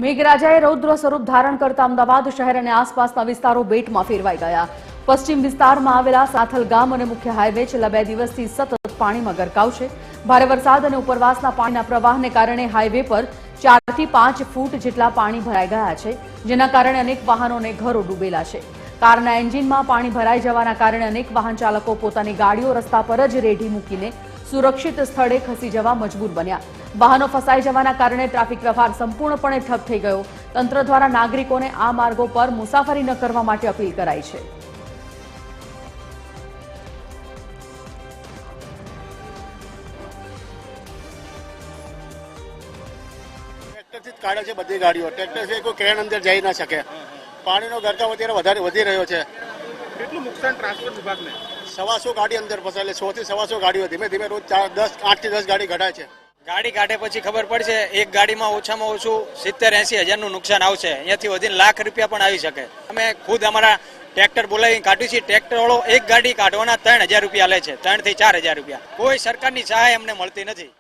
મેઘરાજાએ રૌદ્ર સ્વરૂપ ધારણ કરતા અમદાવાદ શહેર અને આસપાસના વિસ્તારો બેટમાં ફેરવાઈ ગયા. પશ્ચિમ વિસ્તારમાં આવેલા સાથલ ગામ અને મુખ્ય હાઈવે છેલ્લા 2 દિવસથી સતત પાણીમાં ગરકાવ છે. ભારે વરસાદ અને ઉપરવાસના પાણીના પ્રવાહને કારણે હાઈવે પર 4 થી 5 ફૂટ જેટલા પાણી ભરાઈ ગયા છે, જેના કારણે અનેક વાહનોને ઘરો ડૂબેલા છે. કારના એન્જિનમાં પાણી ભરાઈ જવાના કારણે અનેક વાહન ચાલકો પોતાની ગાડીઓ રસ્તા પર જ રેઢી મૂકીને સુરક્ષિત સ્થળે ખસી જવા મજબૂર બન્યા. વાહનો ફસાઈ જવાના કારણે ટ્રાફિક વ્યવહાર સંપૂર્ણપણે ઠપ થઈ ગયો. તંત્ર દ્વારા નાગરિકોને આ માર્ગો પર મુસાફરી ન કરવા માટે અપીલ કરાઈ છે. ટ્રેક્ટરથી જ કાઢે છે બધી ગાડીઓ. ટ્રેક્ટરથી કોઈ ક્રેન અંદર જઈ ના શકે. પાણીનો ગરકાવ અત્યારે વધી રહ્યો છે. કેટલું નુકસાન ટ્રાન્સપોર્ટ વિભાગને? 125 ગાડી અંદર ફસાયેલી, 100 થી 125 ગાડીઓ ધીમે ધીમે રોજ 8 થી 10 ગાડી ઘટાય છે. ગાડી કાઢે પછી ખબર પડશે એક ગાડીમાં ઓછામાં ઓછું 70-80 હજારનું નુકસાન આવશે. અહીંયાથી વધીને લાખ રૂપિયા પણ આવી શકે. અમે ખુદ અમારા ટ્રેક્ટર બોલાવી કાઢ્યું છે. ટ્રેક્ટર વાળો એક ગાડી કાઢવાના 3000 રૂપિયા લે છે, 3 થી 4000 રૂપિયા. કોઈ સરકારની સહાય અમને મળતી નથી.